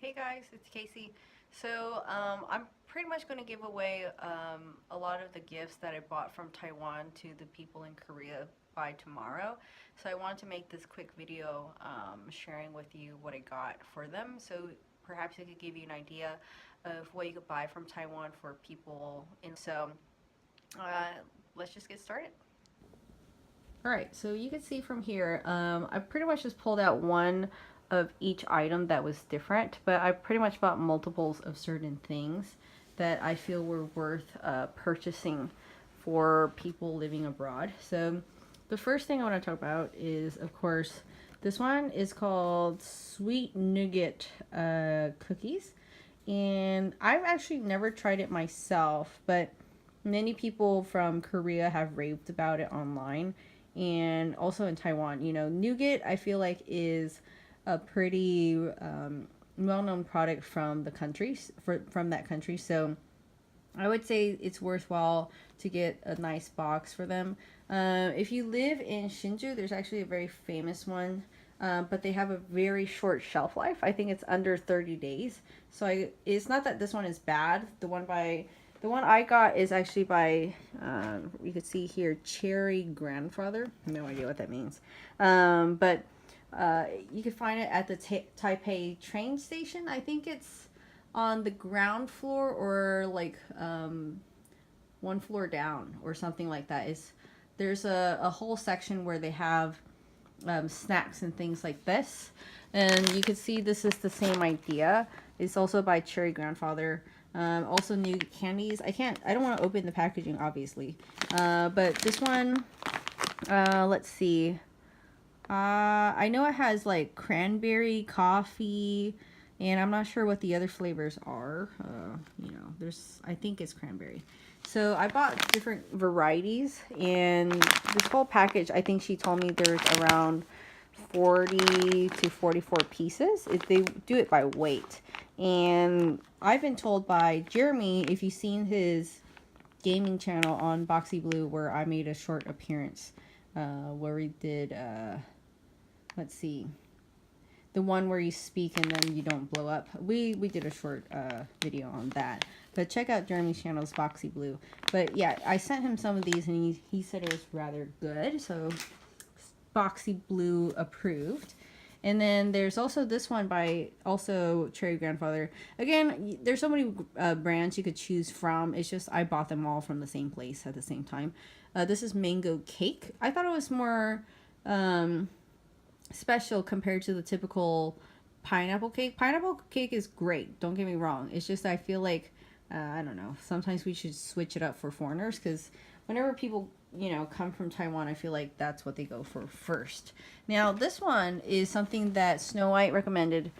Hey guys, it's Casey. I'm pretty much going to give away a lot of the gifts that I bought from Taiwan to the people in Korea by tomorrow. So I wanted to make this quick video sharing with you what I got for them. So perhaps it could give you an idea of what you could buy from Taiwan for people. Uh, let's just get started. All right, so you can see from here, I pretty much just pulled out one of each item that was different, but I pretty much bought multiples of certain things that I feel were worth purchasing for people living abroad. So the first thing I want to talk about is, of course, this one is called Sweet Nougat cookies. And I've actually never tried it myself, but many people from Korea have raved about it online and also in Taiwan. Nougat I feel like is a pretty well-known product from the countries from that country. So I would say it's worthwhile to get a nice box for them. If you live in Shinju, there's actually a very famous one, but they have a very short shelf life. I think it's under 30 days. So it's not that this one is bad. The one I got is actually by, you can see here, Cherry Grandfather. No idea what that means. But you can find it at the Taipei train station. I think it's on the ground floor or like one floor down or something like that. There's a whole section where they have snacks and things like this. And you can see this is the same idea. It's also by Cherry Grandfather. Also new candies. I don't want to open the packaging, obviously. But this one, let's see. I know it has like cranberry, coffee, and I'm not sure what the other flavors are. I think it's cranberry. So I bought different varieties, and this whole package, I think she told me there's around 40 to 44 pieces. They do it by weight. And I've been told by Jeremy, if you've seen his gaming channel on Boxy Blue, where I made a short appearance, where we did, let's see, the one where you speak and then you don't blow up. We did a short video on that. But check out Jeremy's channel's Boxy Blue. But yeah, I sent him some of these and he said it was rather good. So Boxy Blue approved. And then there's also this one by also Cherry Grandfather. Again, there's so many brands you could choose from. It's just I bought them all from the same place at the same time. This is mango cake. I thought it was more special compared to the typical pineapple cake. Pineapple cake is great. Don't get me wrong. It's just I feel like, I don't know, sometimes we should switch it up for foreigners because whenever people come from Taiwan, I feel like that's what they go for first. Now, this one is something that Snow White recommended,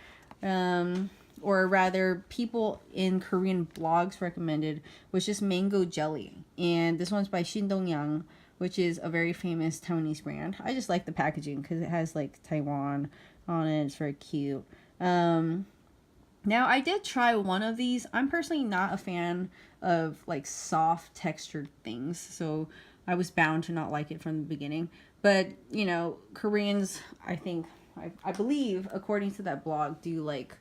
or rather, people in Korean blogs recommended, was just mango jelly. And this one's by Shindongyang, which is a very famous Taiwanese brand. I just like the packaging because it has like Taiwan on it. It's very cute. Now, I did try one of these. I'm personally not a fan of like soft textured things, so I was bound to not like it from the beginning. But, Koreans, I believe, according to that blog, do like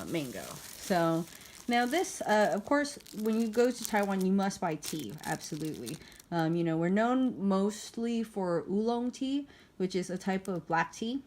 mango. So, now this, of course, when you go to Taiwan, you must buy tea. Absolutely. We're known mostly for oolong tea, which is a type of black tea.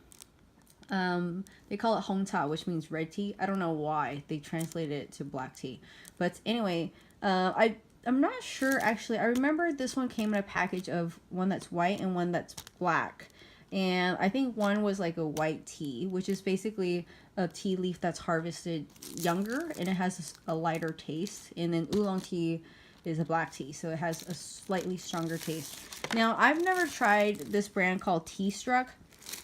They call it hong cha, which means red tea. I don't know why they translated it to black tea. But anyway, I'm not sure, actually. I remember this one came in a package of one that's white and one that's black. And I think one was like a white tea, which is basically a tea leaf that's harvested younger, and it has a lighter taste. And then oolong tea is a black tea, so it has a slightly stronger taste. Now, I've never tried this brand called Tea Struck.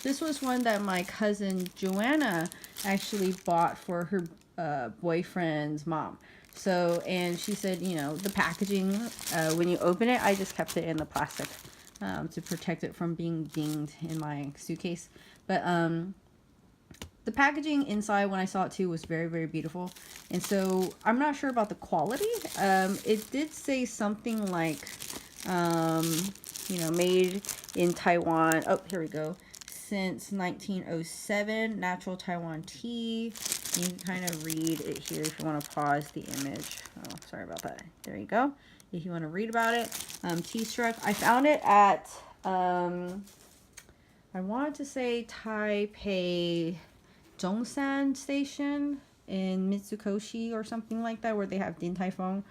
This was one that my cousin Joanna actually bought for her boyfriend's mom. So, and she said, the packaging, when you open it, I just kept it in the plastic to protect it from being dinged in my suitcase. But the packaging inside, when I saw it too, was very, very beautiful. And so I'm not sure about the quality. It did say something like, made in Taiwan. Oh, here we go. since 1907, natural Taiwan tea. You can kind of read it here if you want to pause the image. Oh, sorry about that. There you go. If you want to read about it. Tea struck. I found it at, I wanted to say Taipei Zhongshan Station in Mitsukoshi or something like that, where they have Din Tai Fung.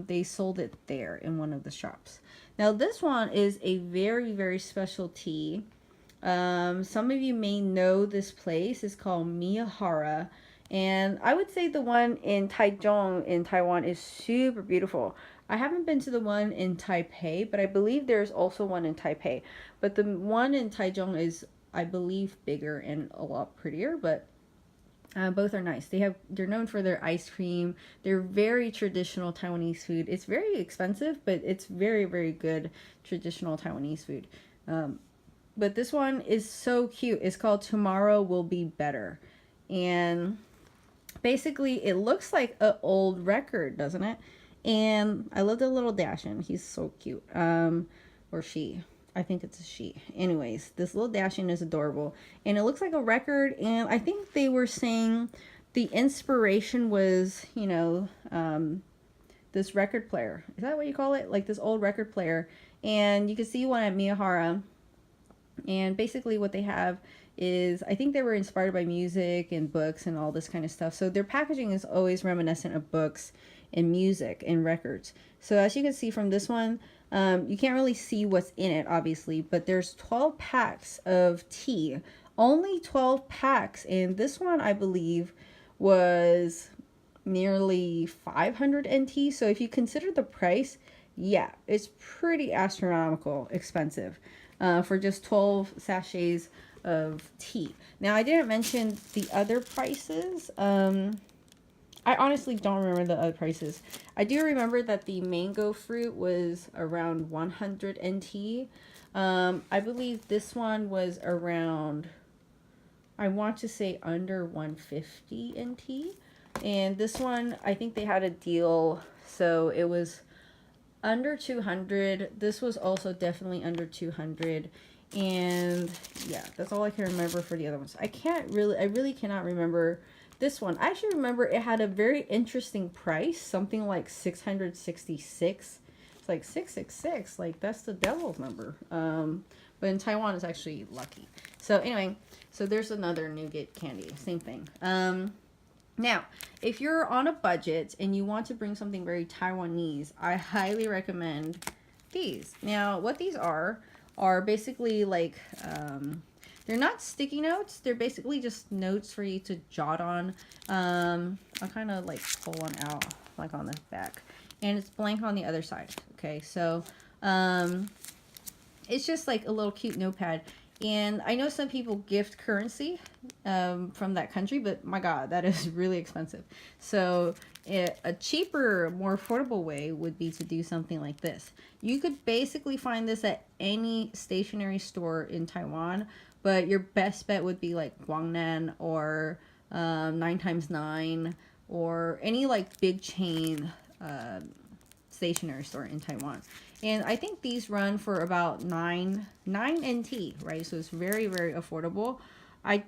They sold it there in one of the shops. Now this one is a very, very special tea. Some of you may know this place. It's called Miyahara. And I would say the one in Taichung in Taiwan is super beautiful. I haven't been to the one in Taipei, but I believe there's also one in Taipei. But the one in Taichung is, I believe, bigger and a lot prettier, but both are nice. They're known for their ice cream. They're very traditional Taiwanese food. It's very expensive, but it's very, very good traditional Taiwanese food. But this one is so cute. It's called Tomorrow Will Be Better. And basically it looks like an old record, doesn't it? And I love the little Dashin. He's so cute. Or she. I think it's a she. Anyways, this little Dashin is adorable. And it looks like a record. And I think they were saying the inspiration was, you know, this record player. Is that what you call it? Like this old record player. And you can see one at Miyahara. And basically what they have is, I think they were inspired by music and books and all this kind of stuff. So their packaging is always reminiscent of books and music and records. So as you can see from this one, you can't really see what's in it, obviously, but there's 12 packs of tea. Only 12 packs. And this one, I believe, was nearly 500 NT. So if you consider the price, yeah, it's pretty astronomical expensive for just 12 sachets of tea. Now, I didn't mention the other prices. I honestly don't remember the other prices. I do remember that the mango fruit was around 100 NT. I believe this one was around, I want to say under 150 NT. And this one, I think they had a deal, so it was under 200. This was also definitely under 200. And yeah, that's all I can remember for the other ones. I really cannot remember this one. I actually remember it had a very interesting price, something like 666. It's like 666, like that's the devil's number. But in Taiwan, it's actually lucky. So anyway, so there's another nougat candy, same thing. Now, if you're on a budget and you want to bring something very Taiwanese, I highly recommend these. Now, what these are basically like, they're not sticky notes. They're basically just notes for you to jot on. I'll kind of like pull one out like on the back. And it's blank on the other side. Okay, so it's just like a little cute notepad. And I know some people gift currency from that country, but my God, that is really expensive. So a cheaper, more affordable way would be to do something like this. You could basically find this at any stationery store in Taiwan, but your best bet would be like Guangnan or 9x9 or any like big chain stationery store in Taiwan. And I think these run for about 9 NT, right? So it's very, very affordable. I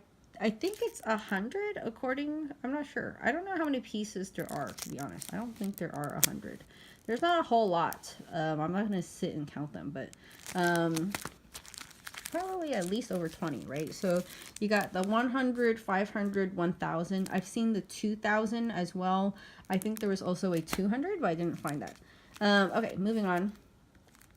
think it's 100 according, I'm not sure. I don't know how many pieces there are, to be honest. I don't think there are 100. There's not a whole lot. I'm not going to sit and count them, but probably at least over 20, right? So you got the 100, 500, 1000. I've seen the 2000 as well. I think there was also a 200, but I didn't find that. Okay, moving on.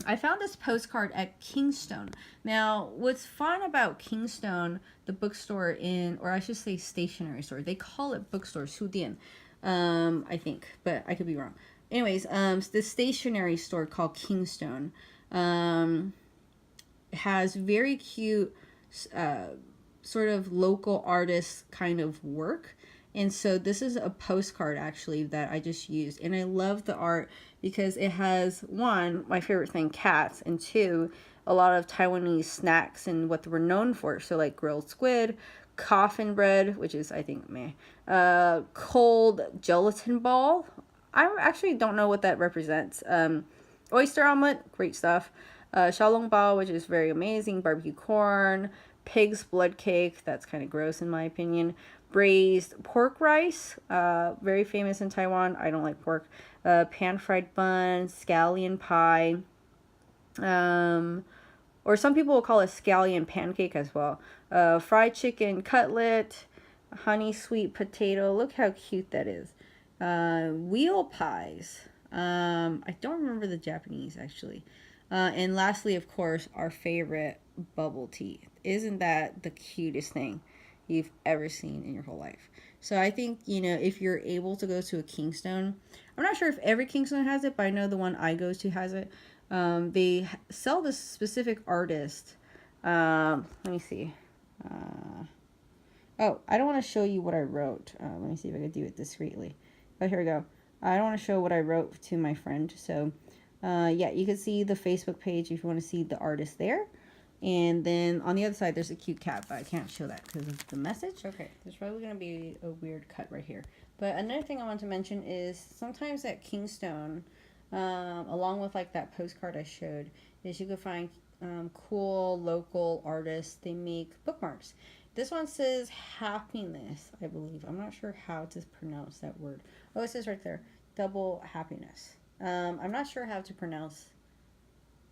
I found this postcard at Kingstone. Now, what's fun about Kingstone, the bookstore in, or I should say stationery store, they call it bookstore, Sudian, I think, but I could be wrong. Anyways, the stationery store called Kingstone has very cute sort of local artist kind of work. And so this is a postcard actually that I just used. And I love the art because it has, one, my favorite thing, cats, and two, a lot of Taiwanese snacks and what we're known for. So like grilled squid, coffin bread, which is, I think, meh, cold gelatin ball. I actually don't know what that represents. Oyster omelet, great stuff. Xiaolongbao, which is very amazing. Barbecue corn, pig's blood cake. That's kind of gross in my opinion. Braised pork rice, very famous in Taiwan. I don't like pork. Pan-fried buns, scallion pie. Or some people will call it scallion pancake as well. Fried chicken cutlet, honey sweet potato. Look how cute that is. Wheel pies. I don't remember the Japanese actually. And lastly, of course, our favorite bubble tea. Isn't that the cutest thing you've ever seen in your whole life? So I think, you know, if you're able to go to a Kingstone, I'm not sure if every Kingstone has it, but I know the one I go to has it. They sell this specific artist. Let me see. Oh, I don't want to show you what I wrote. Let me see if I can do it discreetly. Oh, here we go. I don't want to show what I wrote to my friend. So, yeah, you can see the Facebook page if you want to see the artist there. And then on the other side, there's a cute cat, but I can't show that because of the message. Okay, there's probably going to be a weird cut right here. But another thing I want to mention is sometimes at Kingstone, along with like that postcard I showed, is you can find cool local artists. They make bookmarks. This one says happiness, I believe. I'm not sure how to pronounce that word. Oh, it says right there, double happiness. I'm not sure how to pronounce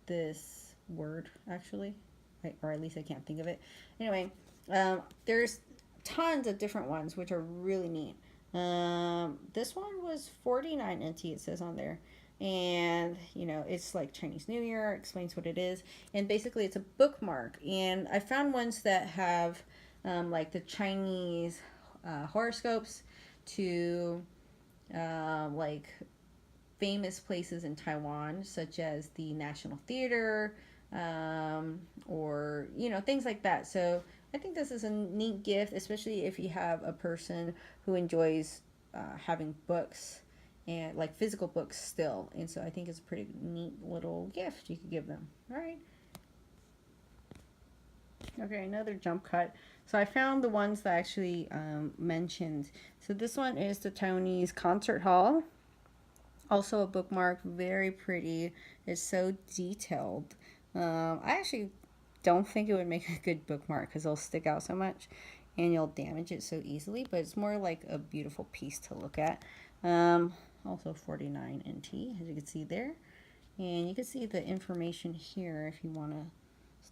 this word actually, or at least I can't think of it. Anyway, there's tons of different ones which are really neat. This one was 49 NT, it says on there. And, you know, it's like Chinese New Year, explains what it is. And basically it's a bookmark. And I found ones that have like the Chinese horoscopes to like famous places in Taiwan, such as the National Theater, or, you know, things like that. So I think this is a neat gift, especially if you have a person who enjoys having books and like physical books still. And so I think it's a pretty neat little gift you could give them. All right. Okay, another jump cut. So I found the ones that I actually mentioned. So this one is the Taiwanese concert hall. Also a bookmark, very pretty. It's so detailed. I actually don't think it would make a good bookmark because it'll stick out so much and you'll damage it so easily, but it's more like a beautiful piece to look at. Also 49 NT, as you can see there. And you can see the information here if you want to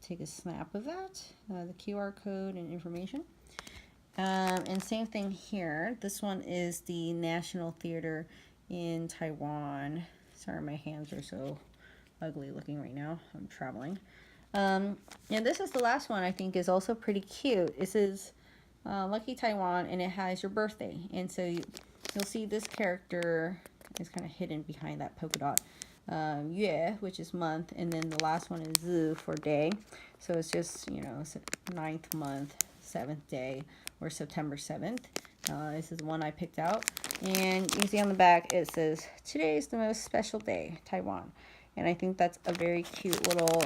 take a snap of that, the QR code and information. And same thing here. This one is the National Theater in Taiwan. Sorry, my hands are so ugly looking right now. I'm traveling. And this is the last one I think is also pretty cute. This is Lucky Taiwan, and it has your birthday. And so you'll see this character is kind of hidden behind that polka dot. Yue, which is month, and then the last one is Zi for day. So it's just, you know, 9th month, 7th day, or September 7th. This is the one I picked out. And you can see on the back it says, "Today is the most special day, Taiwan." And I think that's a very cute little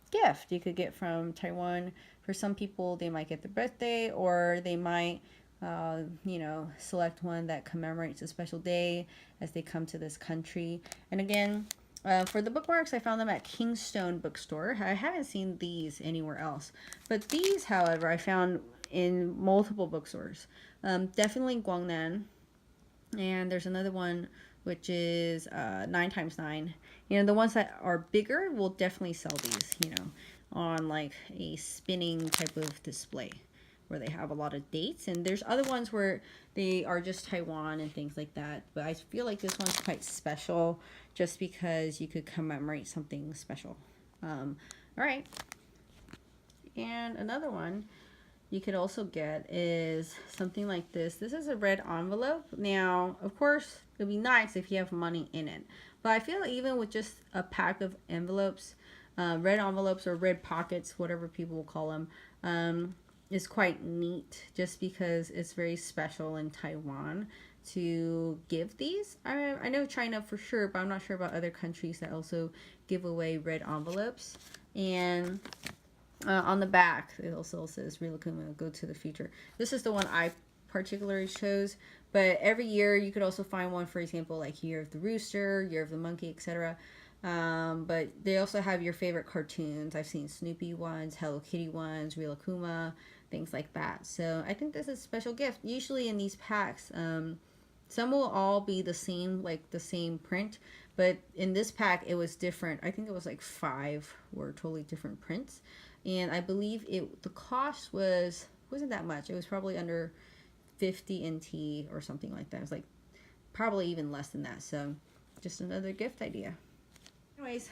gift you could get from Taiwan. For some people, they might get their birthday, or they might, you know, select one that commemorates a special day as they come to this country. And again, for the bookmarks, I found them at Kingstone Bookstore. I haven't seen these anywhere else. But these, however, I found in multiple bookstores. Definitely Guangnan. And there's another one which is 9x9. You know, the ones that are bigger will definitely sell these, you know, on like a spinning type of display where they have a lot of dates. And there's other ones where they are just Taiwan and things like that. But I feel like this one's quite special just because you could commemorate something special. All right. And another one you could also get is something like this. This is a red envelope. Now, of course, it'd be nice if you have money in it. But I feel like even with just a pack of envelopes, red envelopes or red pockets, whatever people will call them, is quite neat just because it's very special in Taiwan to give these. I know China for sure, but I'm not sure about other countries that also give away red envelopes. And on the back, it also says Rilakuma, go to the future. This is the one I particularly chose, but every year you could also find one, for example, like Year of the Rooster, Year of the Monkey, etc. But they also have your favorite cartoons. I've seen Snoopy ones, Hello Kitty ones, Real Akuma, things like that. So I think this is a special gift. Usually in these packs, some will all be the same, like the same print. But in this pack, it was different. I think it was like 5 were totally different prints. And I believe the cost wasn't that much. It was probably under 50 NT or something like that. It was like probably even less than that. So just another gift idea. Anyways,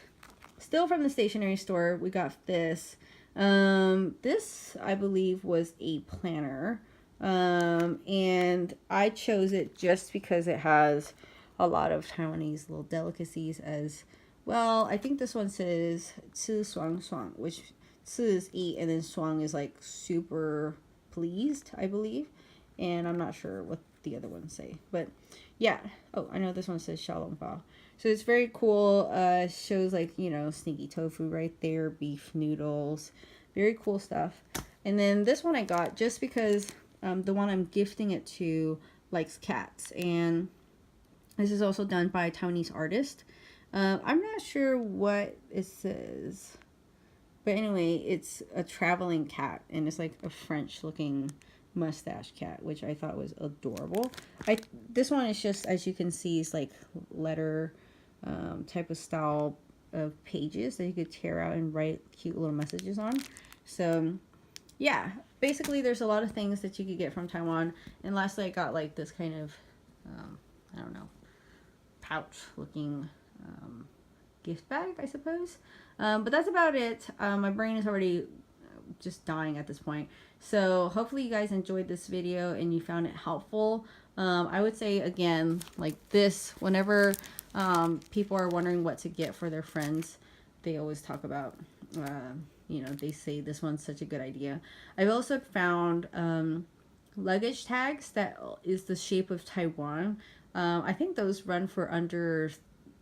still from the stationery store, we got this. This I believe was a planner. And I chose it just because it has a lot of Taiwanese little delicacies as well. I think this one says "ci suang suang," which "ci" is eat and then "suang" is like super pleased, I believe. And I'm not sure what the other ones say, but yeah. Oh, I know this one says "xiaolong bao." So it's very cool. Shows like, you know, sneaky tofu right there, beef noodles, very cool stuff. And then this one I got just because the one I'm gifting it to likes cats, and this is also done by a Taiwanese artist. I'm not sure what it says, but anyway, it's a traveling cat, and it's like a French looking mustache cat, which I thought was adorable. This one is just, as you can see, it's like letter type of style of pages that you could tear out and write cute little messages on. So yeah, basically there's a lot of things that you could get from Taiwan. And lastly, I got like this kind of I don't know, pouch looking gift bag, I suppose. But that's about it. My brain is already just dying at this point. So hopefully you guys enjoyed this video and you found it helpful. I would say again, like this, whenever people are wondering what to get for their friends, they always talk about, you know, they say this one's such a good idea. I've also found luggage tags that is the shape of Taiwan. I think those run for under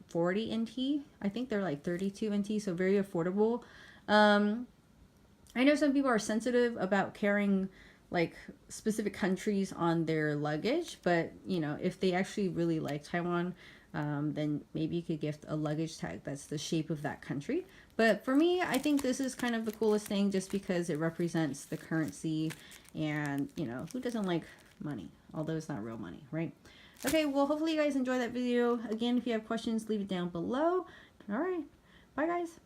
40 NT. I think they're like 32 NT, so very affordable. I know some people are sensitive about carrying like specific countries on their luggage, but you know, if they actually really like Taiwan, then maybe you could gift a luggage tag that's the shape of that country. But for me, I think this is kind of the coolest thing just because it represents the currency, and you know, who doesn't like money? Although it's not real money, right? Okay, well, hopefully you guys enjoyed that video. Again, if you have questions, leave it down below. All right, bye guys.